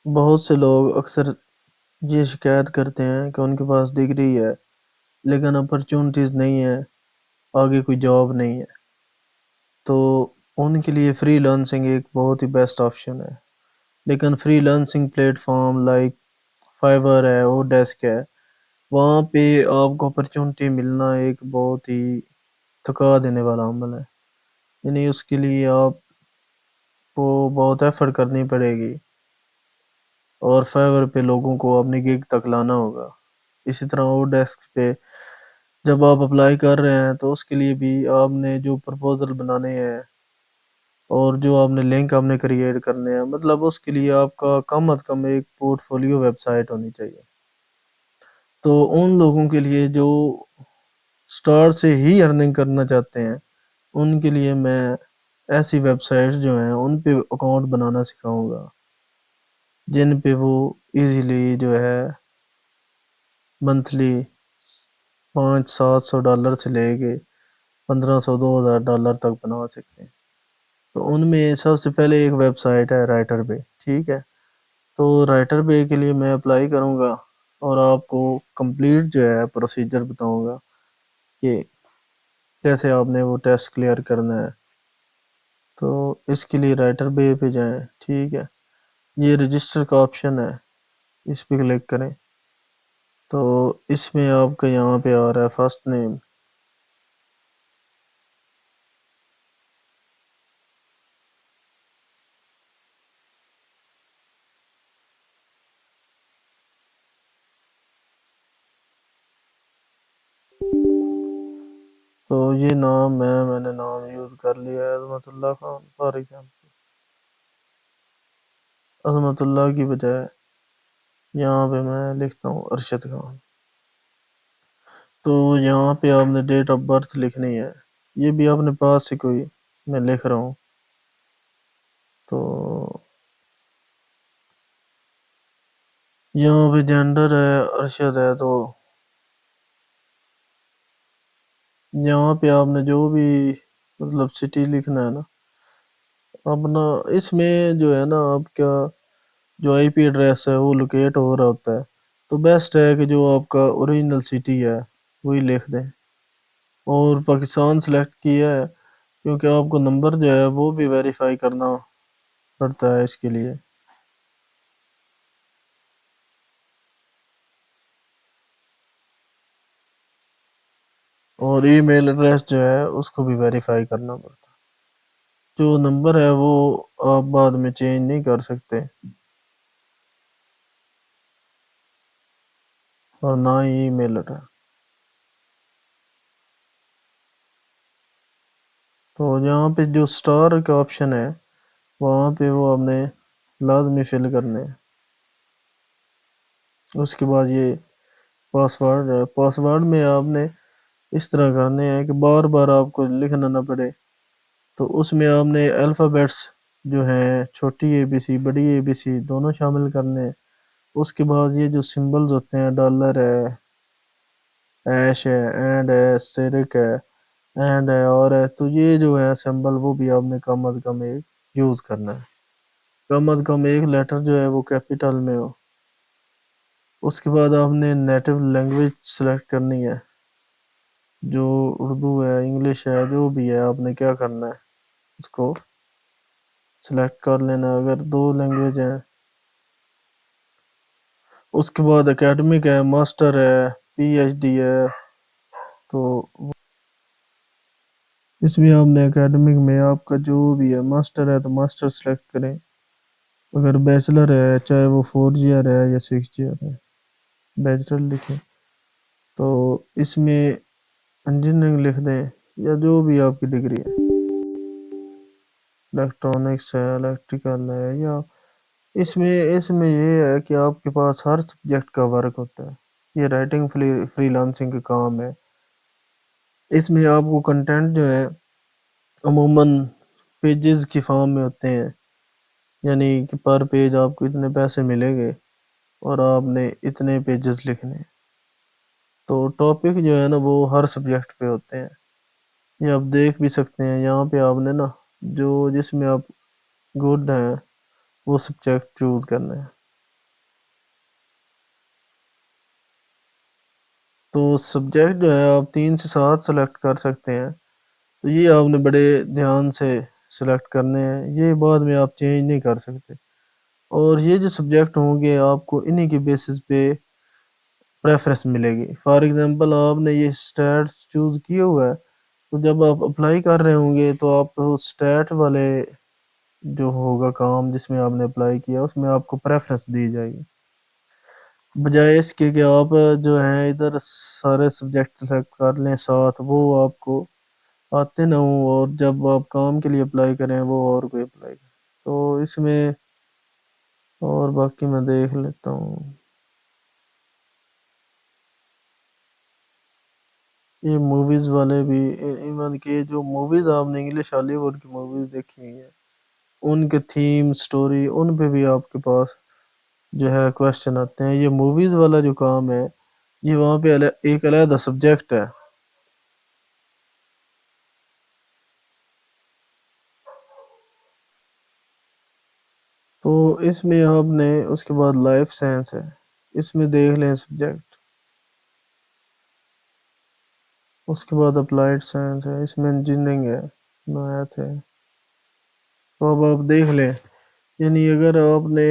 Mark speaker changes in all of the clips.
Speaker 1: بہت سے لوگ اکثر یہ شکایت کرتے ہیں کہ ان کے پاس ڈگری ہے لیکن اپرچونٹیز نہیں ہے، آگے کوئی جاب نہیں ہے۔ تو ان کے لیے فری لانسنگ ایک بہت ہی بیسٹ آپشن ہے، لیکن freelancing platform like Fiverr ہے، او ڈیسک ہے، وہاں پہ آپ کو اپرچونٹی ملنا ایک بہت ہی تھکا دینے والا عمل ہے۔ یعنی اس کے لیے آپ کو بہت ایفرٹ کرنی پڑے گی اور فائیور پہ لوگوں کو اپنی گگ تک لانا ہوگا۔ اسی طرح او ڈیسک پہ جب آپ اپلائی کر رہے ہیں تو اس کے لیے بھی آپ نے جو پرپوزل بنانے ہیں اور جو آپ نے لنک آپ نے کریٹ کرنے ہیں، مطلب اس کے لیے آپ کا کم از کم ایک پورٹ فولیو ویب سائٹ ہونی چاہیے۔ تو ان لوگوں کے لیے جو سٹارٹ سے ہی ارننگ کرنا چاہتے ہیں، ان کے لیے میں ایسی ویب سائٹس جو ہیں ان پہ اکاؤنٹ بنانا سکھاؤں گا، جن پہ وہ ایزیلی جو ہے منتھلی $500-700 سے لے کے $1500-2000 تک بنا سکتے ہیں۔ تو ان میں سب سے پہلے ایک ویب سائٹ ہے رائٹر بے، ٹھیک ہے؟ تو رائٹر بے کے لیے میں اپلائی کروں گا اور آپ کو کمپلیٹ جو ہے پروسیجر بتاؤں گا کہ کیسے آپ نے وہ ٹیسٹ کلیئر کرنا ہے۔ تو اس کے لیے رائٹر بے پہ جائیں، ٹھیک ہے؟ یہ رجسٹر کا آپشن ہے، اس پہ کلک کریں۔ تو اس میں آپ کا یہاں پہ آ رہا ہے فرسٹ نیم، تو یہ نام میں نے نام یوز کر لیا ہے عظمت اللہ خان فار ایگزامپل۔ عظمت اللہ کی بجائے یہاں پہ میں لکھتا ہوں ارشد خان۔ تو یہاں پہ آپ نے ڈیٹ آف برتھ لکھنی ہے، یہ بھی اپنے پاس سے کوئی میں لکھ رہا ہوں۔ تو یہاں پہ جینڈر ہے ارشد ہے، تو یہاں پہ آپ نے جو بھی مطلب سٹی لکھنا ہے نا اپنا، اس میں جو ہے نا آپ کا جو آئی پی ایڈریس ہے وہ لوکیٹ ہو رہا ہوتا ہے، تو بیسٹ ہے کہ جو آپ کا اوریجنل سٹی ہے وہی لکھ دیں۔ اور پاکستان سلیکٹ کیا ہے کیونکہ آپ کو نمبر جو ہے وہ بھی ویریفائی کرنا پڑتا ہے اس کے لیے، اور ای میل ایڈریس جو ہے اس کو بھی ویریفائی کرنا پڑتا ہے۔ جو نمبر ہے وہ آپ بعد میں چینج نہیں کر سکتے اور نہ ہی ای میل ایڈریس۔ تو یہاں پہ جو سٹار کا آپشن ہے وہاں پہ وہ آپ نے لازمی فل کرنے ہیں۔ اس کے بعد یہ پاسورڈ ہے، پاسورڈ میں آپ نے اس طرح کرنے ہیں کہ بار بار آپ کو لکھنا نہ پڑے۔ تو اس میں آپ نے الفابیٹس جو ہیں چھوٹی اے بی سی بڑی اے بی سی دونوں شامل کرنے ہیں۔ اس کے بعد یہ جو سمبلز ہوتے ہیں ڈالر ہے، ایش ہے، اینڈ ہے، اسٹیرک ہے، اینڈ ہے، اور ہے، تو یہ جو ہے سمبل وہ بھی آپ نے کم از کم ایک یوز کرنا ہے، کم از کم ایک لیٹر جو ہے وہ کیپیٹل میں ہو۔ اس کے بعد آپ نے نیٹو لینگویج سلیکٹ کرنی ہے، جو اردو ہے، انگلش ہے، جو بھی ہے آپ نے کیا کرنا ہے اس کو سلیکٹ کر لینا اگر 2 لینگویج ہیں۔ اس کے بعد اکیڈمک ہے، ماسٹر ہے، پی ایچ ڈی ہے، تو اس میں آپ نے اکیڈمک میں آپ کا جو بھی ہے ماسٹر ہے تو ماسٹر سلیکٹ کریں، اگر بیچلر ہے چاہے وہ 4 ایئر ہے یا 6 ایئر ہے بیچلر لکھیں۔ تو اس میں انجینئرنگ لکھ دیں یا جو بھی آپ کی ڈگری ہے، الیکٹرانکس ہے، الیکٹریکل ہے، یا اس میں یہ ہے کہ آپ کے پاس ہر سبجیکٹ کا ورک ہوتا ہے، یہ رائٹنگ فری لانسنگ کا کام ہے۔ اس میں آپ کو کنٹینٹ جو ہے عموماً پیجز کی فارم میں ہوتے ہیں، یعنی کہ پر پیج آپ کو اتنے پیسے ملیں گے اور آپ نے اتنے پیجز لکھنے ہیں۔ تو ٹاپک جو ہے نا وہ ہر سبجیکٹ پہ ہوتے ہیں، یہ آپ دیکھ بھی سکتے ہیں یہاں پہ آپ نے نا جو جس میں آپ گڈ ہیں وہ سبجیکٹ چوز کرنا ہے۔ تو سبجیکٹ جو ہے آپ 3 سے 7 سلیکٹ کر سکتے ہیں، تو یہ آپ نے بڑے دھیان سے سلیکٹ کرنے ہیں، یہ بعد میں آپ چینج نہیں کر سکتے، اور یہ جو سبجیکٹ ہوں گے آپ کو انہی کے بیسس پہ پریفرنس ملے گی۔ فار ایگزامپل آپ نے یہ اسٹیٹ چوز کیا ہوا ہے، تو جب آپ اپلائی کر رہے ہوں گے تو آپ کو اسٹیٹ والے جو ہوگا کام جس میں آپ نے اپلائی کیا اس میں آپ کو پریفرنس دی جائے گی، بجائے اس کے کہ آپ جو ہیں ادھر سارے سبجیکٹ سلیکٹ کر لیں ساتھ، وہ آپ کو آتے نہ ہوں، اور جب آپ کام کے لیے اپلائی کریں وہ اور کوئی اپلائی کریں، تو اس میں اور باقی میں دیکھ لیتا ہوں۔ یہ موویز والے بھی، ایون کہ جو موویز آپ نے انگلش ہالی ووڈ کی موویز دیکھی ہوئی ہیں ان کے تھیم سٹوری ان پہ بھی آپ کے پاس جو ہے کوشچن آتے ہیں۔ یہ موویز والا جو کام ہے یہ وہاں پہ ایک علیحدہ سبجیکٹ ہے، تو اس میں آپ نے اس کے بعد لائف سائنس ہے، اس میں دیکھ لیں سبجیکٹ، اس کے بعد اپلائیڈ سائنس ہے، اس میں انجینئرنگ ہے، میتھ ہے، تو اب آپ دیکھ لیں، یعنی اگر آپ نے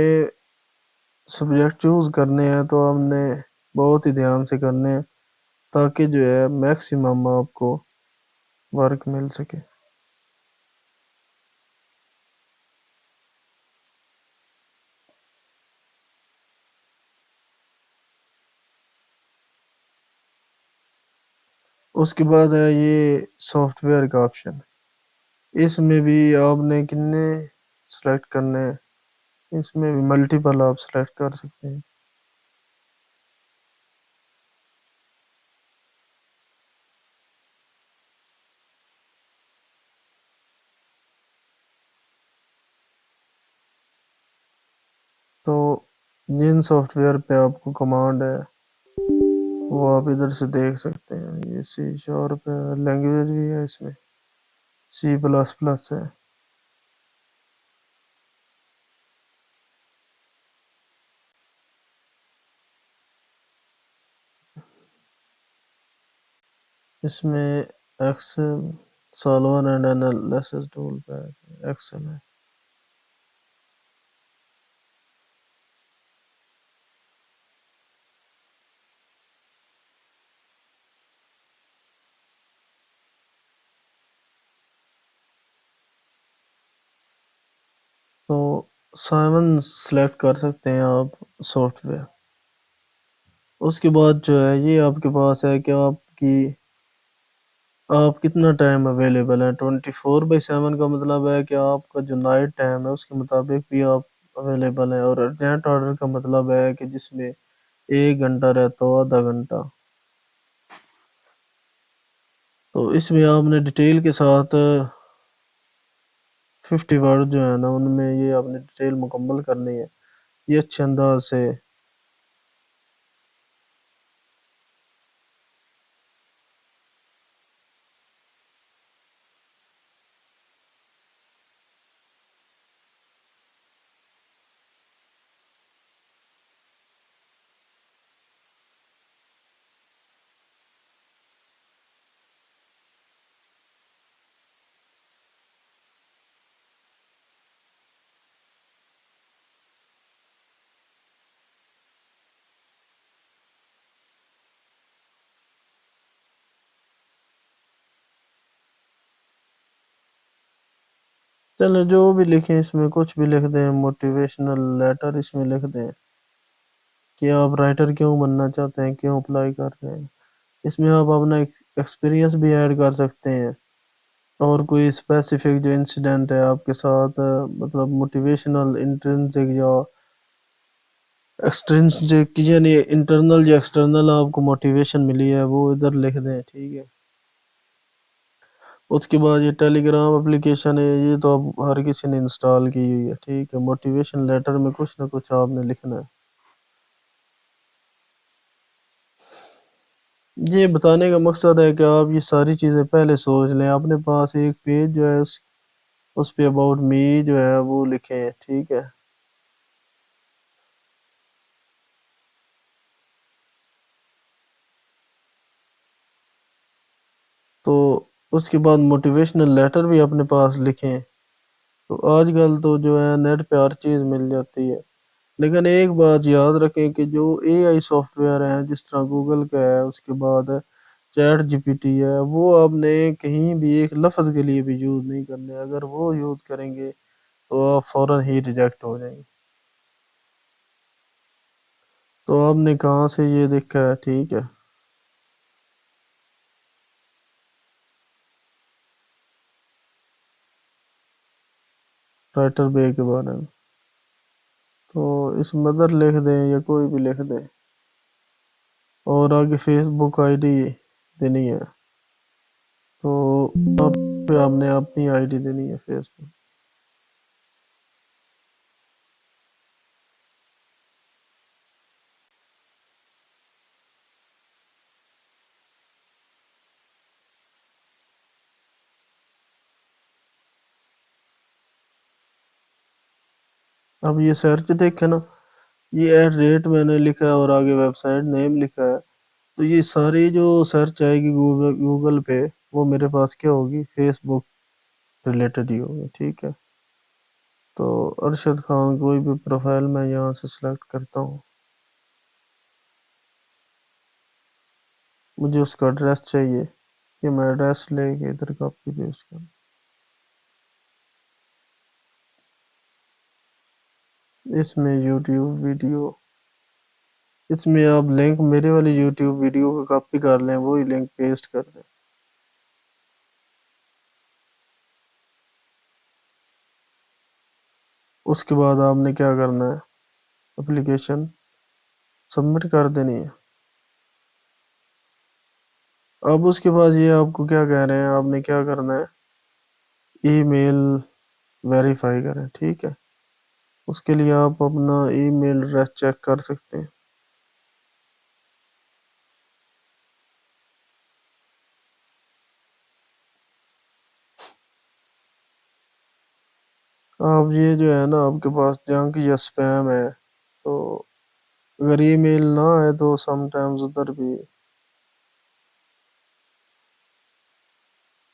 Speaker 1: سبجیکٹ چوز کرنے ہیں تو آپ نے بہت ہی دھیان سے کرنے ہیں تاکہ جو ہے میکسیمم آپ کو ورک مل سکے۔ اس کے بعد ہے یہ سافٹ ویئر کا آپشن، اس میں بھی آپ نے کتنے سلیکٹ کرنے ہیں، اس میں بھی ملٹیپل آپ سلیکٹ کر سکتے ہیں۔ تو جن سافٹ ویئر پہ آپ کو کمانڈ ہے وہ آپ ادھر سے دیکھ سکتے ہیں، یہ سی شارپ ہے، لینگویج بھی ہے اس میں، سی پلس پلس ہے، اس میں ایکسل سالون اینڈ انالیسس ٹول پہ ایکسل ہے۔ تو سیون سلیکٹ کر سکتے ہیں آپ سافٹ ویئر، اس کے بعد جو ہے یہ آپ کے پاس ہے کہ آپ کتنا ٹائم اویلیبل ہے، 24/7 کا مطلب ہے کہ آپ کا جو نائٹ ٹائم ہے اس کے مطابق بھی آپ اویلیبل ہیں، اور ارجنٹ آرڈر کا مطلب ہے کہ جس میں 1 گھنٹہ رہتا ہو، آدھا گھنٹہ، تو اس میں آپ نے ڈیٹیل کے ساتھ 50 ورڈ جو ہے نا ان میں یہ آپ نے ڈیٹیل مکمل کرنی ہے، یہ اچھے انداز سے۔ چلیں جو بھی لکھیں اس میں کچھ بھی لکھ دیں، موٹیویشنل لیٹر اس میں لکھ دیں کہ آپ رائٹر کیوں بننا چاہتے ہیں، کیوں اپلائی کر رہے ہیں، اس میں آپ اپنا ایکسپیرینس بھی ایڈ کر سکتے ہیں، اور کوئی اسپیسیفک جو انسیڈنٹ ہے آپ کے ساتھ، مطلب موٹیویشنل انٹرنسک یا ایکسٹرنسک، یعنی انٹرنل یا ایکسٹرنل آپ کو موٹیویشن ملی ہے وہ ادھر لکھ دیں، ٹھیک ہے۔ اس کے بعد یہ ٹیلی گرام اپلیکیشن ہے، یہ تو اب ہر کسی نے انسٹال کی ہوئی ہے، ٹھیک ہے۔ موٹیویشن لیٹر میں کچھ نہ کچھ آپ نے لکھنا ہے، یہ بتانے کا مقصد ہے کہ آپ یہ ساری چیزیں پہلے سوچ لیں، اپنے پاس ایک پیج جو ہے اس پہ اباؤٹ می جو ہے وہ لکھیں، ٹھیک ہے۔ اس کے بعد موٹیویشنل لیٹر بھی اپنے پاس لکھیں. تو آج کل تو جو ہے نیٹ پہ ہر چیز مل جاتی ہے، لیکن ایک بات یاد رکھیں کہ جو اے آئی سافٹ ویئر ہیں جس طرح گوگل کا ہے، اس کے بعد چیٹ جی پی ٹی ہے، وہ آپ نے کہیں بھی ایک لفظ کے لیے بھی یوز نہیں کرنے. اگر وہ یوز کریں گے تو آپ فوراً ہی ریجیکٹ ہو جائیں گے. تو آپ نے کہاں سے یہ دیکھا ہے؟ ٹھیک ہے. رائٹر بے کے بارے میں تو اس مدر لکھ دیں یا کوئی بھی لکھ دیں، اور آگے فیس بک آئی ڈی دینی ہے. تو آپ پہ آپ نے اپنی آئی ڈی دینی ہے فیس بک. اب یہ سرچ دیکھیں نا، یہ ایٹ ریٹ میں نے لکھا ہے اور آگے ویب سائٹ نیم لکھا ہے. تو یہ ساری جو سرچ آئے گی گوگل پہ، وہ میرے پاس کیا ہوگی؟ فیس بک ریلیٹڈ ہی ہوگی. ٹھیک ہے. تو ارشد خان کوئی بھی پروفائل میں یہاں سے سلیکٹ کرتا ہوں. مجھے اس کا ایڈریس چاہیے کہ میں ایڈریس لے کے ادھر کاپی پیسٹ کروں. اس میں یوٹیوب ویڈیو، اس میں آپ لنک میرے والی یوٹیوب ویڈیو کو کاپی کر لیں، وہی لنک پیسٹ کر دیں. اس کے بعد آپ نے کیا کرنا ہے؟ اپلیکیشن سبمٹ کر دینی ہے. اب اس کے بعد یہ آپ کو کیا کہہ رہے ہیں، آپ نے کیا کرنا ہے؟ ای میل ویریفائی کریں. ٹھیک ہے. اس کے لیے آپ اپنا ای میل ایڈریس چیک کر سکتے ہیں. آپ یہ جو ہے نا، آپ کے پاس جنک یا اسپیم ہے، تو اگر ای میل نہ آئے تو سم ٹائمز ادھر بھی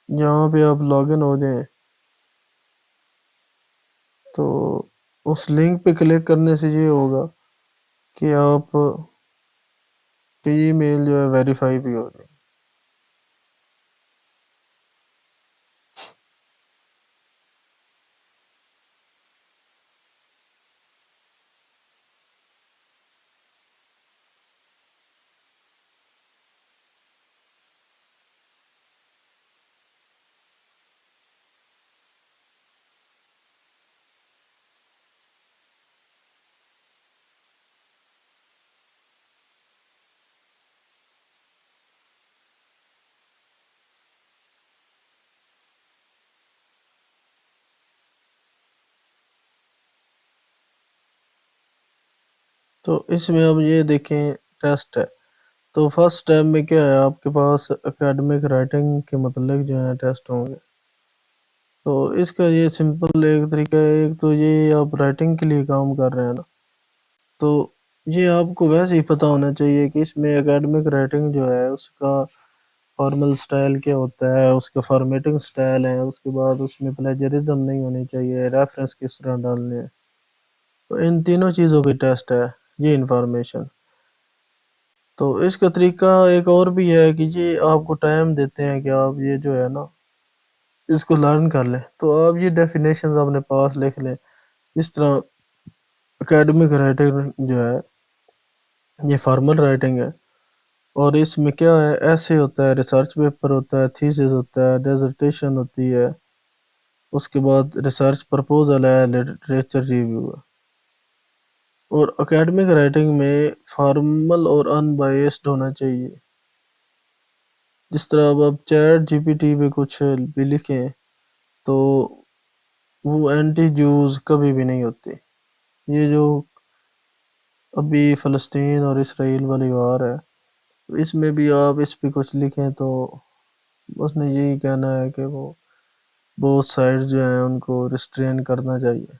Speaker 1: جہاں پہ آپ لاگ ان ہو جائیں، تو اس لنک پہ کلک کرنے سے یہ ہوگا کہ آپ کی ای میل جو ہے ویریفائی بھی ہو جائے. تو اس میں اب یہ دیکھیں، ٹیسٹ ہے. تو فرسٹ اسٹیپ میں کیا ہے، آپ کے پاس اکیڈمک رائٹنگ کے متعلق جو ہیں ٹیسٹ ہوں گے. تو اس کا یہ سمپل ایک طریقہ ہے. ایک تو یہ آپ رائٹنگ کے لیے کام کر رہے ہیں نا، تو یہ آپ کو ویسے ہی پتہ ہونا چاہیے کہ اس میں اکیڈمک رائٹنگ جو ہے اس کا فارمل سٹائل کیا ہوتا ہے، اس کا فارمیٹنگ سٹائل ہے. اس کے بعد اس میں پلیجرزم نہیں ہونی چاہیے، ریفرنس کس طرح ڈالنے ہیں. تو ان تینوں چیزوں کی ٹیسٹ ہے یہ انفارمیشن. تو اس کا طریقہ ایک اور بھی ہے کہ یہ آپ کو ٹائم دیتے ہیں کہ آپ یہ جو ہے نا اس کو لرن کر لیں. تو آپ یہ ڈیفینیشنز اپنے پاس لکھ لیں. اس طرح اکیڈمک رائٹنگ جو ہے یہ فارمل رائٹنگ ہے، اور اس میں کیا ہے، ایسے ہوتا ہے، ریسرچ پیپر ہوتا ہے، تھیسس ہوتا ہے، ڈیزرٹیشن ہوتی ہے، اس کے بعد ریسرچ پرپوزل ہے، لٹریچر ریویو ہے. اور اکیڈمک رائٹنگ میں فارمل اور ان بائیسڈ ہونا چاہیے. جس طرح اب آپ چیٹ جی پی ٹی پہ کچھ بھی لکھیں تو وہ اینٹی جوز کبھی بھی نہیں ہوتی. یہ جو ابھی فلسطین اور اسرائیل والی وار ہے، اس میں بھی آپ اس پہ کچھ لکھیں تو اس نے یہی کہنا ہے کہ وہ بہت سائڈ جو ہیں ان کو ریسٹرین کرنا چاہیے.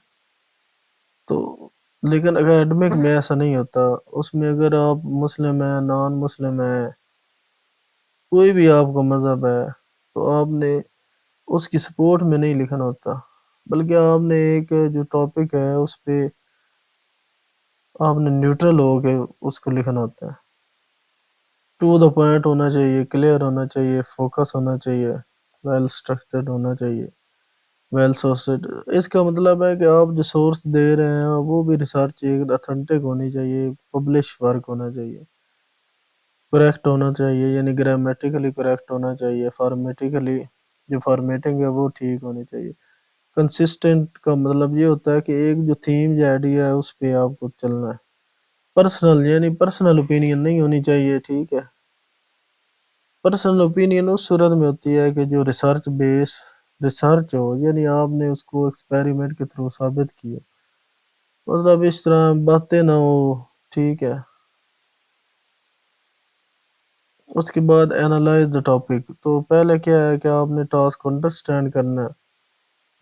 Speaker 1: تو لیکن اکیڈمک میں ایسا نہیں ہوتا. اس میں اگر آپ مسلم ہیں، نان مسلم ہیں، کوئی بھی آپ کا مذہب ہے، تو آپ نے اس کی سپورٹ میں نہیں لکھنا ہوتا، بلکہ آپ نے ایک جو ٹاپک ہے اس پہ آپ نے نیوٹرل ہو کے اس کو لکھنا ہوتا ہے، ٹو دا پوائنٹ ہونا چاہیے، کلیئر ہونا چاہیے، فوکس ہونا چاہیے، ویل اسٹرکچرڈ ہونا چاہیے، ویل سورسڈ۔ اس کا مطلب ہے کہ آپ جو سورس دے رہے ہیں وہ بھی ریسرچ ایک اتھینٹک ہونی چاہیے، پبلش ورک ہونا چاہیے، کریکٹ ہونا چاہیے، یعنی گرامیٹیکلی کریکٹ ہونا چاہیے، فارمیٹیکلی جو فارمیٹنگ ہے وہ ٹھیک ہونی چاہیے۔ کنسسٹنٹ کا مطلب یہ ہوتا ہے کہ ایک جو تھیم جو آئیڈیا ہے اس پہ آپ کو چلنا ہے۔ پرسنل یعنی پرسنل اوپینین نہیں ہونی چاہیے، ٹھیک ہے۔ پرسنل اوپینین اس صورت میں ہوتی ہے کہ جو ریسرچ بیس ریسرچ ہو، یعنی آپ نے اس کو ایکسپیریمنٹ کے تھرو ثابت کیا، مطلب اس طرح باتیں نہ ہو، ٹھیک ہے۔ اس کے بعد اینالائز دا ٹاپک، تو پہلے کیا ہے کہ آپ نے ٹاسک کو انڈرسٹینڈ کرنا ہے،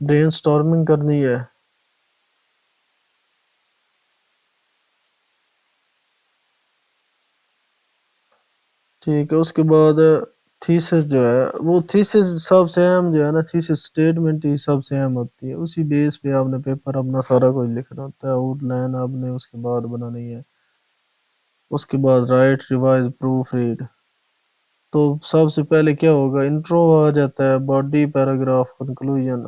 Speaker 1: برین سٹارمنگ کرنی ہے، ٹھیک ہے۔ اس کے بعد تھیسس جو ہے وہ تھیسس سب سے اہم جو ہے نا، تھیسس اسٹیٹمنٹ ہی سب سے اہم ہوتی ہے، اسی بیس پہ آپ نے پیپر اپنا سارا کچھ لکھنا ہوتا ہے، آؤٹ لائن آپ نے اس کے بعد بنانی ہے۔ اس کے بعد رائٹ، ریوائز، پروف ریڈ، تو سب سے پہلے کیا ہوگا، انٹرو آ جاتا ہے، باڈی، پیراگراف، کنکلوژن،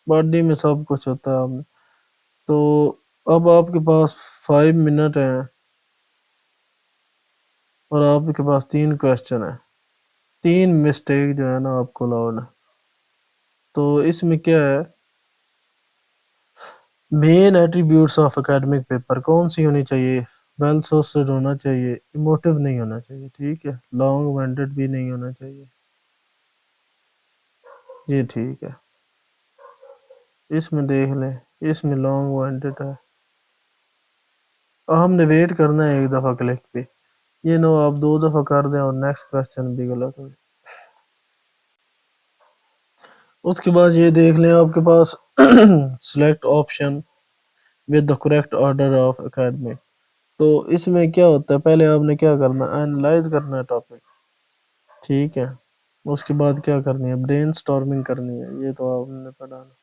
Speaker 1: باڈی میں سب کچھ ہوتا ہے آپ نے۔ تو اب آپ کے پاس 5 منٹ ہیں اور آپ کے پاس 3 کوشچن ہیں، 3 مسٹیک جو ہے نا آپ کو الاؤڈ ہے۔ تو اس میں کیا ہے، مین ایٹریبیوٹس آف اکیڈمک پیپر کون سی ہونی چاہیے، ویل سورسڈ ہونا چاہیے، ایموٹیو نہیں ہونا چاہیے، ٹھیک ہے، لانگ وینڈڈ بھی نہیں ہونا چاہیے، یہ ٹھیک ہے۔ اس میں دیکھ لیں، اس میں لانگ وینڈڈ ہے، ہم نے ویٹ کرنا ہے ایک دفعہ کلک پہ، یہ نو آپ 2 دفعہ کر دیں اور نیکسٹ کوشچن بھی غلط ہو جائے۔ اس کے بعد یہ دیکھ لیں آپ کے پاس select option with the correct order of academic, تو اس میں کیا ہوتا ہے، پہلے آپ نے کیا کرنا ہے، اینالائز کرنا ہے ٹاپک، ٹھیک ہے۔ اس کے بعد کیا کرنی ہے، برین سٹارمنگ کرنی ہے، یہ تو آپ نے پڑھا نا۔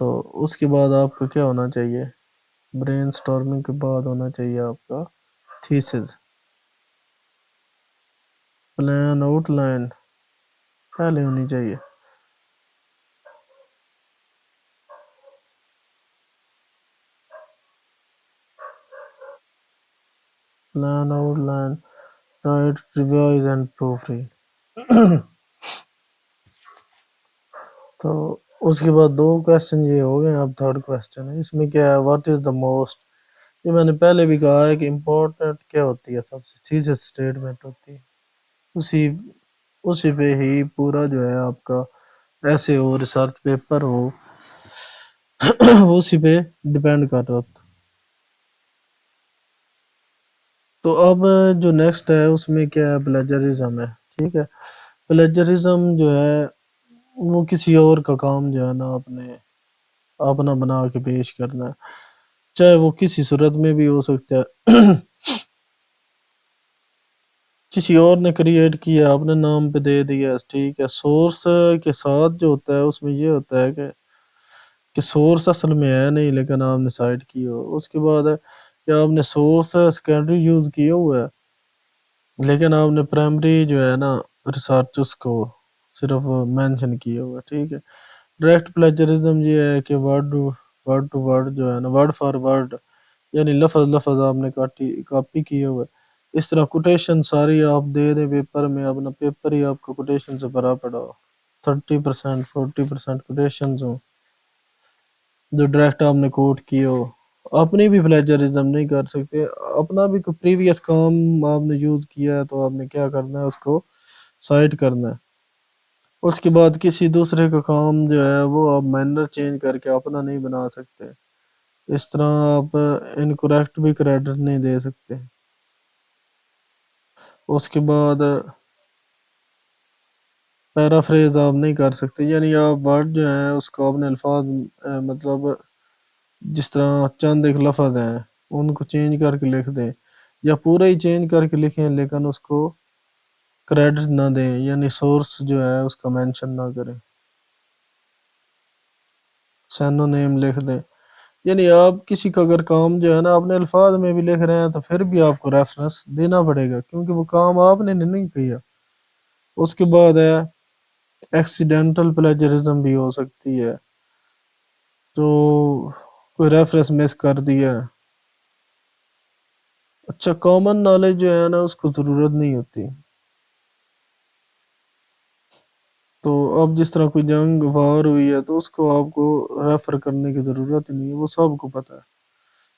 Speaker 1: تو اس کے بعد آپ کو کیا ہونا چاہیے، برین سٹارمنگ کے بعد ہونا چاہیے آپ کا تھیسز، پلان، آؤٹ لائن پہلے ہونی چاہیے، plan, outline, right, revise and proofread. تو اس کے بعد 2 کوشچن یہ ہو گئے، اب تھرڈ کوشچن ہے، اس میں کیا ہے، واٹ از دا موسٹ، یہ میں نے پہلے بھی کہا ہے کہ امپورٹنٹ کیا ہوتی ہے، سب سے تھیسس اسٹیٹمنٹ ہوتی ہے، اسی پہ ہی پورا جو ہے آپ کا ایسے ہو، ریسرچ پیپر ہو، اسی پہ ڈیپینڈ کر رہا ہوتا۔ تو اب جو نیکسٹ ہے اس میں کیا ہے، پلیجرزم ہے، ٹھیک ہے۔ پلیجرزم جو ہے وہ کسی اور کا کام جو ہے نا آپ نے اپنا بنا کے پیش کرنا ہے، چاہے وہ کسی صورت میں بھی ہو سکتا ہے، کسی اور نے کریٹ کیا اپنے نام پہ دے دیا، ٹھیک ہے۔ سورس کے ساتھ جو ہوتا ہے اس میں یہ ہوتا ہے کہ سورس اصل میں ہے نہیں لیکن آپ نے سائٹ کی ہو، اس کے بعد ہے کہ آپ نے سورس سیکنڈری یوز کیا ہوا ہے لیکن آپ نے پرائمری جو ہے نا ریسرچ اس کو صرف مینشن کیا ہوا ہے، ٹھیک ہے۔ ڈائریکٹ پلیجرزم یہ ہے کہ ورڈ ٹو ورڈ جو ہے نا، ورڈ فار ورڈ، یعنی لفظ لفظ آپ نے کاپی کیا ہوا ہے، اس طرح کوٹیشن ساری آپ دے دیں پیپر میں، اپنا پیپر ہی آپ کو کوٹیشن سے بھرا پڑا ہو، 30% 40% کوٹیشنز ہوں جو ڈائریکٹ آپ نے کوٹ کیے ہو۔ اپنی بھی پلیجرزم نہیں کر سکتے، اپنا بھی کوئی پریویس کام آپ نے یوز کیا ہے تو آپ نے کیا کرنا ہے، اس کو سائٹ کرنا ہے۔ اس کے بعد کسی دوسرے کا کام جو ہے وہ آپ مائنر چینج کر کے اپنا نہیں بنا سکتے، اس طرح آپ انکریکٹ بھی کریڈٹ نہیں دے سکتے۔ اس کے بعد پیرافریز آپ نہیں کر سکتے، یعنی آپ ورڈ جو ہیں اس کو اپنے الفاظ مطلب جس طرح چند ایک لفظ ہیں ان کو چینج کر کے لکھ دیں، یا پورا ہی چینج کر کے لکھیں لیکن اس کو کریڈٹ نہ دیں، یعنی سورس جو ہے اس کا مینشن نہ کریں، سینو نیم لکھ دیں. یعنی آپ کسی کا اگر کام جو ہے نا اپنے الفاظ میں بھی لکھ رہے ہیں تو پھر بھی آپ کو ریفرنس دینا پڑے گا، کیونکہ وہ کام آپ نے نہیں کیا. اس کے بعد ہے ایکسیڈنٹل پلیجرزم بھی ہو سکتی ہے، تو کوئی ریفرنس مس کر دیا. اچھا، کامن نالج جو ہے نا اس کو ضرورت نہیں ہوتی. تو اب جس طرح کوئی جنگ وار ہوئی ہے تو اس کو آپ کو ریفر کرنے کی ضرورت ہی نہیں ہے، وہ سب کو پتہ ہے.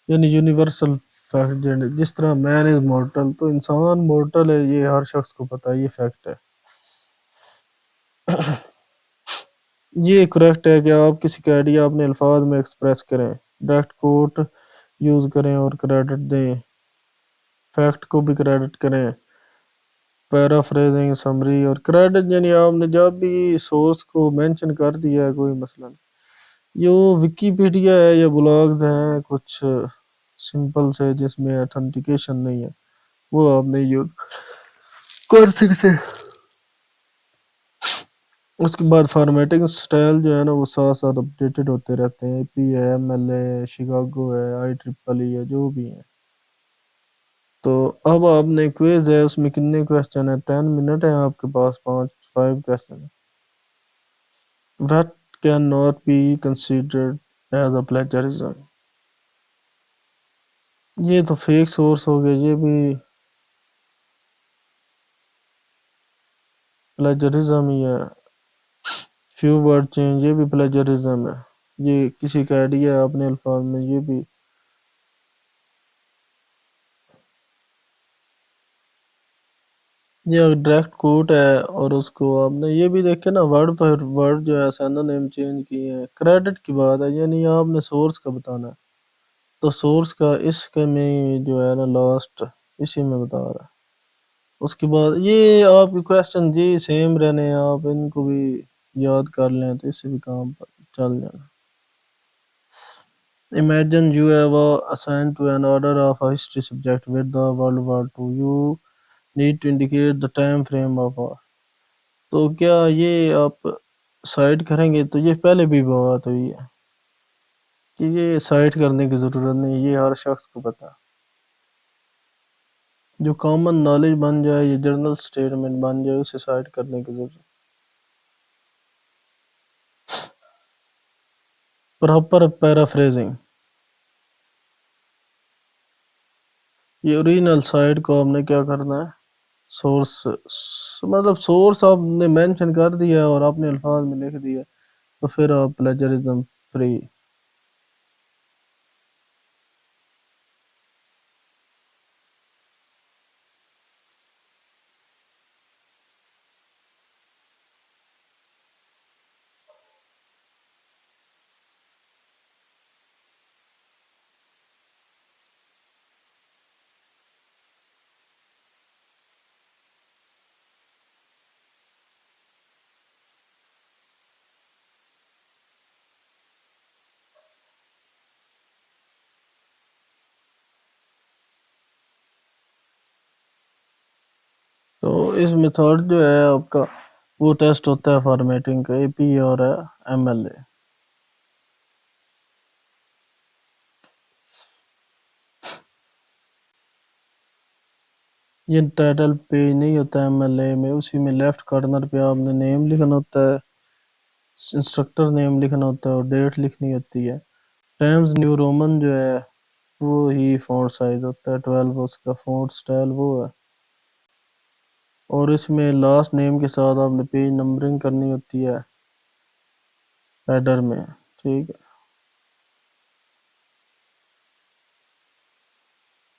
Speaker 1: یعنی یونیورسل فیکٹ، جس طرح مین از مورٹل، تو انسان مورٹل ہے، یہ ہر شخص کو پتہ ہے، یہ فیکٹ ہے. یہ کریکٹ ہے کہ آپ کسی کا آئیڈیا اپنے الفاظ میں ایکسپریس کریں، ڈائریکٹ کوٹ یوز کریں اور کریڈٹ دیں، فیکٹ کو بھی کریڈٹ کریں، پیرافریزنگ، سمری اور کریڈٹ. یعنی آپ نے جب بھی سورس کو مینشن کر دیا ہے کوئی، مثلا یہ وکیپیڈیا ہے یا بلاگز ہیں کچھ سمپل سے جس میں اتھینٹیکیشن نہیں ہے، وہ آپ نہیں یوز کر سکتے. اس کے بعد فارمیٹنگ سٹائل جو ہے نا وہ ساتھ ساتھ اپڈیٹڈ ہوتے رہتے ہیں. اے پی ہے، ایم ایل ہے، شکاگو ہے، آئی ٹرپل ای ہے، جو بھی ہیں. تو اب آپ نے کوئز ہے، اس میں کتنے کویسچن ہیں؟ 10 منٹ ہیں آپ کے پاس، 5 کویسچن ہیں. What cannot be considered as a plagiarism؟ یہ تو فیک سورس ہو گیا، یہ بھی پلیجرزم ہی ہے. فیو ورڈ چینج، یہ بھی پلیجرزم ہے. یہ کسی کا آئیڈیا ہے اپنے الفاظ میں، یہ بھی. یہ ڈائریکٹ کوٹ ہے اور اس کو آپ نے یہ بھی دیکھے نا، ورڈ پر ورڈ جو ہے سینو نیم چینج کیے ہیں. کریڈٹ کی بات ہے، یعنی آپ نے سورس کا بتانا ہے، تو سورس کا اس کے میں جو ہے نا لاسٹ اسی میں بتا رہا ہے. اس کے بعد یہ آپ کے کویسچن جی سیم رہنے ہیں، آپ ان کو بھی یاد کر لیں تو اس سے بھی کام پر چل جانا. Imagine you have assigned to an order of a history subject with the World War II. You need to indicate the time frame of war. تو کیا یہ آپ سائٹ کریں گے؟ تو یہ پہلے بھی بات ہوئی ہے کہ یہ سائٹ کرنے کی ضرورت نہیں، یہ ہر شخص کو پتہ. جو کامن نالج بن جائے یا جرنل سٹیٹمنٹ بن جائے اسے سائٹ کرنے کی ضرورت. پراپر پیرافریزنگ، یہ اوریجنل سائٹ کو آپ نے کیا کرنا ہے، سورس، مطلب سورس آپ نے مینشن کر دیا اور اپنے الفاظ میں لکھ دیا، تو پھر آپ پلیجرزم فری. تو اس میتھڈ جو ہے آپ کا وہ ٹیسٹ ہوتا ہے فارمیٹنگ کا، اے پی اور ایم ایل اے. یہ ٹائٹل پیج نہیں ہوتا ایم ایل اے میں، اسی میں لیفٹ کارنر پہ آپ نے نیم لکھنا ہوتا ہے، انسٹرکٹر نیم لکھنا ہوتا ہے اور ڈیٹ لکھنی ہوتی ہے. ٹائمز نیو رومن جو ہے وہ ہی فونٹ سائز ہوتا ہے 12، اس کا فونٹ سٹائل وہ ہے. اور اس میں لاسٹ نیم کے ساتھ آپ نے پیج نمبرنگ کرنی ہوتی ہے ہیڈر میں، ٹھیک ہے.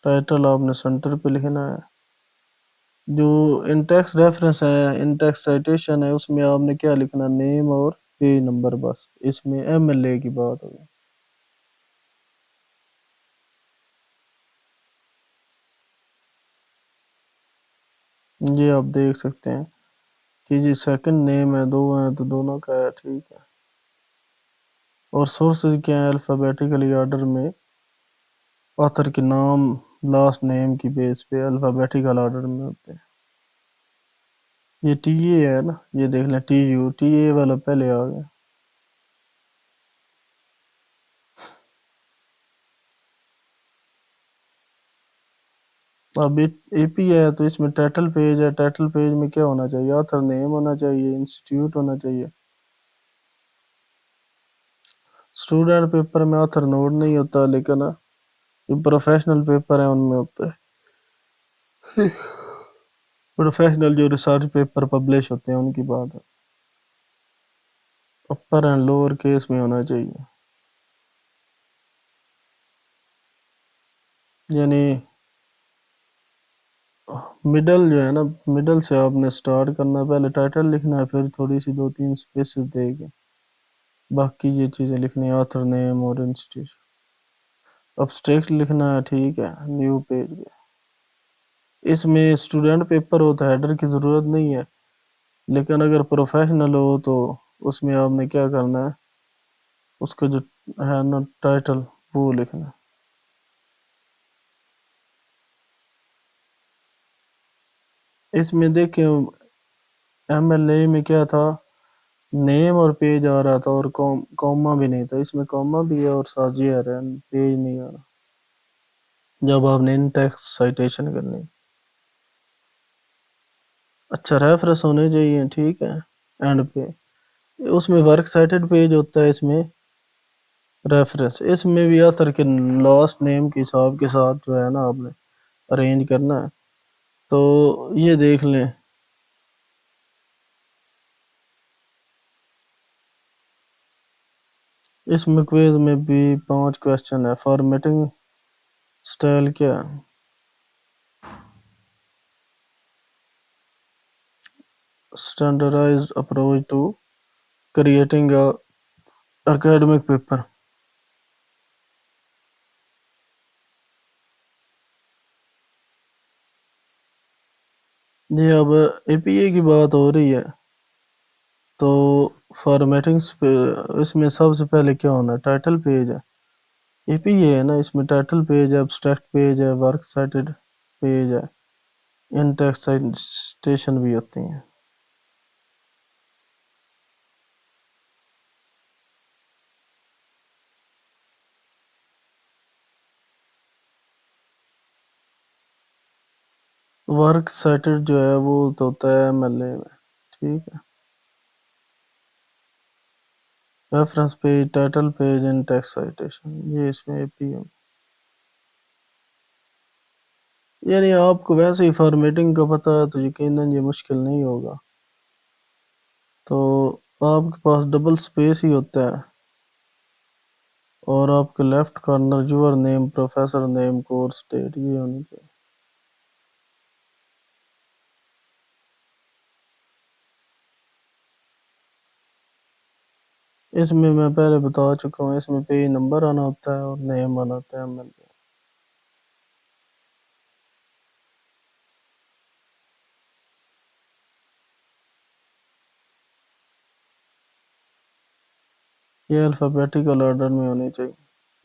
Speaker 1: ٹائٹل آپ نے سینٹر پہ لکھنا ہے. جو انٹیکس ریفرنس ہے، انٹیکس سائٹیشن ہے، اس میں آپ نے کیا لکھنا، نیم اور پیج نمبر، بس. اس میں ایم ایل اے کی بات ہوگی. یہ آپ دیکھ سکتے ہیں کہ جی سیکنڈ نیم ہے، دو ہیں تو دونوں کا ہے، ٹھیک ہے. اور سورسز کیا ہیں، الفابیٹیکلی آرڈر میں آتھر کے نام لاسٹ نیم کی بیس پہ الفابیٹیکل آرڈر میں ہوتے ہیں. یہ ٹی اے ہے نا، یہ دیکھ لیں ٹی یو، ٹی اے والا پہلے آ گیا. اب اے پی ہے تو اس میں ٹائٹل پیج ہے، ٹائٹل پیج میں کیا ہونا چاہیے؟ آتھر نیم ہونا چاہیے، انسٹیٹیوٹ ہونا چاہیے. اسٹوڈنٹ پیپر میں آتھر نوٹ نہیں ہوتا، لیکن جو پروفیشنل پیپر ہیں ان میں ہوتا ہے. پروفیشنل جو ریسرچ پیپر پبلش ہوتے ہیں ان کی بات ہے. اپر اینڈ لوور کیس میں ہونا چاہیے، یعنی مڈل جو ہے نا، مڈل سے آپ نے سٹارٹ کرنا ہے. پہلے ٹائٹل لکھنا ہے، پھر تھوڑی سی 2-3 سپیسز دے کے باقی یہ چیزیں لکھنی ہے، آتھر نیم اور انسٹیٹیوٹ. ابسٹریکٹ لکھنا ہے، ٹھیک ہے، نیو پیج پہ. اس میں اسٹوڈنٹ پیپر ہوتا ہے، ہیڈر کی ضرورت نہیں ہے، لیکن اگر پروفیشنل ہو تو اس میں آپ نے کیا کرنا ہے، اس کا جو ہے نا ٹائٹل وہ لکھنا ہے. اس میں دیکھیں ایم ایل اے میں کیا تھا، نیم اور پیج آ رہا تھا، اور کوما بھی نہیں تھا. اس میں کوما بھی ہے اور ساتھ یہ آ رہا ہے، پیج نہیں آ رہا جب آپ نے ان ٹیکسٹ سائٹیشن کرنی. اچھا ریفرنس ہونے چاہیے، ٹھیک ہے، اینڈ پہ. اس میں ورک سائٹڈ پیج ہوتا ہے، اس میں ریفرنس. اس میں بھی آتھر کے لاسٹ نیم کے حساب کے ساتھ جو ہے نا آپ نے ارینج کرنا ہے. تو یہ دیکھ لیں، اس میں کوئز میں بھی 5 کویسچن ہے. فارمیٹنگ سٹائل کیا ہے؟ Standardized approach to creating academic paper. جی اب اے پی اے کی بات ہو رہی ہے تو فارمیٹنگس پہ اس میں سب سے پہلے کیا ہونا ہے؟ ٹائٹل پیج ہے. اے پی اے ہے نا، اس میں ٹائٹل پیج ہے، ابسٹریکٹ پیج ہے، ورک سائٹڈ پیج ہے، ان ٹیکسٹ سائٹیشن بھی ہوتی ہیں. ورک سائٹڈ جو ہے وہ تو ہوتا ہے ایم ایل اے میں، ٹھیک ہے. Reference page, title page, in text citation, یہ اس میں اے پی ایم. یعنی آپ کو ویسے ہی فارمیٹنگ کا پتہ ہے تو یقیناً یہ مشکل نہیں ہوگا. تو آپ کے پاس ڈبل سپیس ہی ہوتا ہے، اور آپ کے left corner your name, professor name, course date, یہ ہونی چاہیے. اس میں پہلے بتا چکا ہوں، اس میں پیج نمبر آنا ہوتا ہے اور نیم آنا ہوتا ہے ایم ایل اے. یہ الفابیٹیکل آرڈر میں ہونی چاہیے،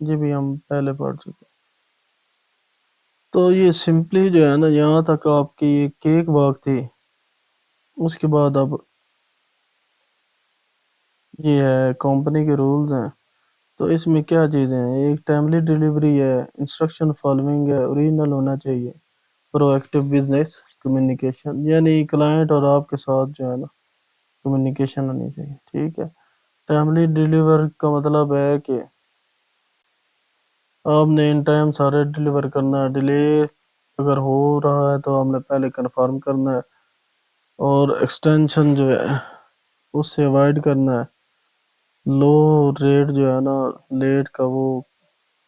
Speaker 1: جی بھی ہم پہلے پڑھ چکے. تو یہ سمپلی جو ہے نا، یہاں تک آپ کی یہ کیک باگ تھی. اس کے بعد اب یہ ہے کمپنی کے رولز ہیں. تو اس میں کیا چیزیں ہیں؟ ایک ٹائملی ڈیلیوری ہے، انسٹرکشن فالوئنگ ہے، اوریجنل ہونا چاہیے، پرو ایکٹیو بزنس کمیونیکیشن، یعنی کلائنٹ اور آپ کے ساتھ جو ہے نا کمیونیکیشن ہونی چاہیے، ٹھیک ہے. ٹائملی ڈیلیور کا مطلب ہے کہ آپ نے ان ٹائم سارے ڈیلیور کرنا ہے. ڈیلے اگر ہو رہا ہے تو آپ نے پہلے کنفرم کرنا ہے، اور ایکسٹینشن جو ہے اس سے اوائڈ کرنا ہے. لو ریٹ جو ہے نا لیٹ کا وہ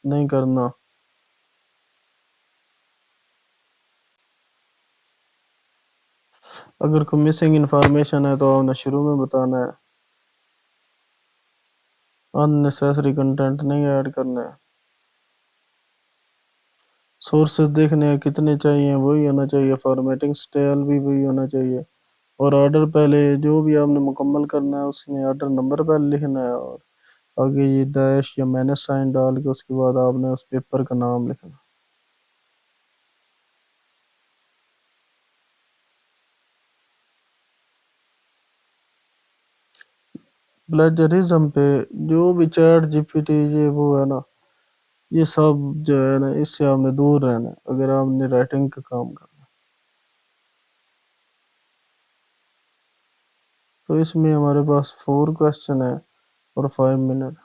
Speaker 1: نہیں کرنا. اگر کوئی مسنگ انفارمیشن ہے تو آپ نے شروع میں بتانا ہے. ان نیسیسری کنٹینٹ نہیں ایڈ کرنا ہے. سورسز دیکھنے ہیں کتنے چاہیے، وہی ہونا چاہیے. فارمیٹنگ سٹائل بھی وہی ہونا چاہیے. اور آرڈر پہلے جو بھی آپ نے مکمل کرنا ہے اس میں آرڈر نمبر پہلے لکھنا ہے، اور آگے یہ ڈیش یا مائنس سائن ڈال کے اس کے بعد آپ نے اس پیپر کا نام لکھنا. پلیجرزم پہ جو بھی چیٹ جی پی ٹی یہ وہ ہے نا، یہ سب جو ہے نا اس سے آپ نے دور رہنا ہے اگر آپ نے رائٹنگ کا کام کرنا ہے۔ تو اس میں ہمارے پاس 4 کوسچن ہے اور 5 منٹ۔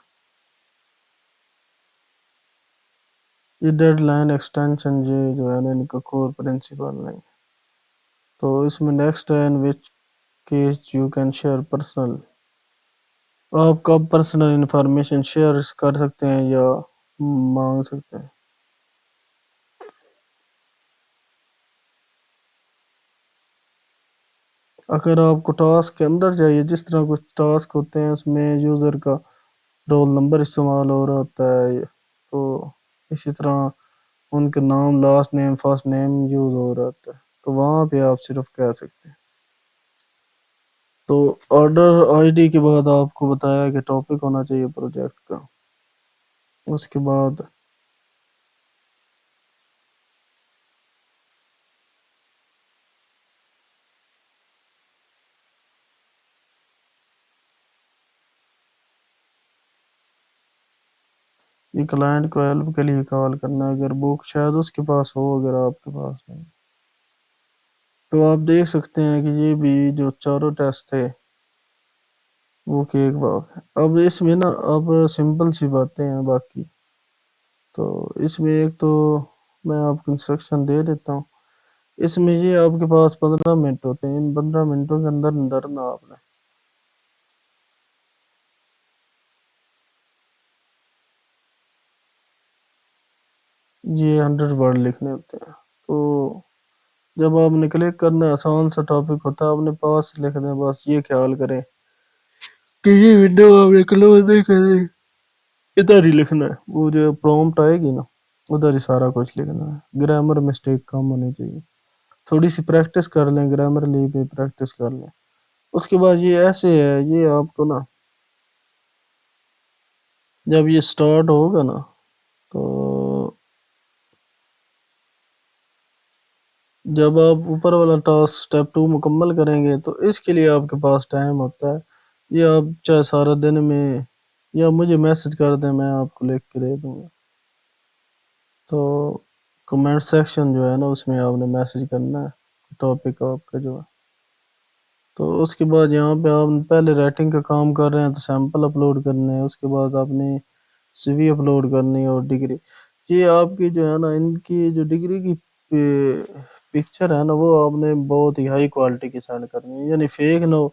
Speaker 1: یہ ڈیڈ لائن ایکسٹینشن یہ جو ہے نا ان کا کور پرنسپل نہیں۔ تو اس میں نیکسٹ ہے in which case you can share personal, آپ کب پرسنل انفارمیشن شیئر کر سکتے ہیں یا مانگ سکتے ہیں۔ اگر آپ کو ٹاسک کے اندر چاہیے، جس طرح کچھ ٹاسک ہوتے ہیں اس میں یوزر کا رول نمبر استعمال ہو رہا ہوتا ہے، تو اسی طرح ان کے نام، last name, first name use ہو رہا ہوتا ہے، تو وہاں پہ آپ صرف کہہ سکتے ہیں۔ تو آرڈر آئی ڈی کے بعد آپ کو بتایا کہ ٹاپک ہونا چاہیے پروجیکٹ کا، اس کے بعد یہ کلائنٹ کو ہیلپ کے لیے کال کرنا ہے، اگر بک شاید اس کے پاس ہو اگر آپ کے پاس نہیں۔ تو آپ دیکھ سکتے ہیں کہ یہ بھی جو چاروں ٹیسٹ تھے وہ کیک باغ ہے۔ اب اس میں نا اب سمپل سی باتیں ہیں باقی، تو اس میں ایک تو میں آپ کو انسٹرکشن دے دیتا ہوں۔ اس میں یہ آپ کے پاس 15 منٹ ہوتے ہیں، ان 15 منٹوں کے اندر اندر نا آپ نے یہ 100 ورڈ لکھنے ہوتے ہیں۔ تو جب آپ نے کلک کرنا ہے، آسان سا ٹاپک ہوتا ہے، آپ نے پاس لکھ دیں، بس یہ خیال کریں کہ یہ ونڈو آپ نے کلوز نہیں کرنی، ادھر ہی لکھنا ہے، وہ جو پرومپٹ آئے گی نا ادھر ہی سارا کچھ لکھنا ہے، گرامر مسٹیک کم ہونی چاہیے، تھوڑی سی پریکٹس کر لیں، گرامر لی پہ پریکٹس کر لیں۔ اس کے بعد یہ ایسے ہے، یہ آپ کو نا جب یہ سٹارٹ ہوگا نا تو جب آپ اوپر والا ٹاسک سٹیپ 2 مکمل کریں گے تو اس کے لیے آپ کے پاس ٹائم ہوتا ہے، یہ آپ چاہے سارا دن میں یا مجھے میسج کر دیں، میں آپ کو لکھ کے دے دوں گا۔ تو کمنٹ سیکشن جو ہے نا اس میں آپ نے میسج کرنا ہے ٹاپک آپ کا جو ہے۔ تو اس کے بعد یہاں پہ آپ پہلے رائٹنگ کا کام کر رہے ہیں تو سیمپل اپلوڈ کرنے ہیں، اس کے بعد آپ نے سی وی اپلوڈ کرنی ہے اور ڈگری، یہ آپ کی جو ہے نا ان کی جو ڈگری کی پکچر ہے نا وہ آپ نے بہت ہی ہائی کوالٹی کی سینڈ کرنی ہے، یعنی فیک نہ ہو،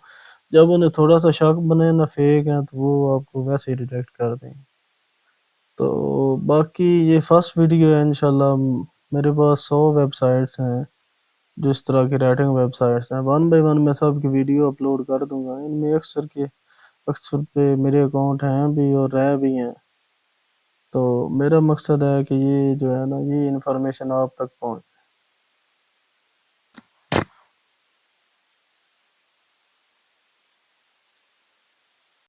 Speaker 1: جب انہیں تھوڑا سا شک بنے نا فیک ہیں تو وہ آپ کو ویسے ہی ریجیکٹ کر دیں گے۔ تو باقی یہ فرسٹ ویڈیو ہے، انشاءاللہ میرے پاس 100 ویب سائٹس ہیں جو اس طرح کی رائٹنگ ویب سائٹس ہیں، 1 بائی 1 میں سب کی ویڈیو اپلوڈ کر دوں گا، ان میں اکثر پہ میرے اکاؤنٹ ہیں بھی اور رہ بھی ہیں، تو میرا مقصد ہے کہ یہ جو ہے نا یہ انفارمیشن آپ تک پہنچ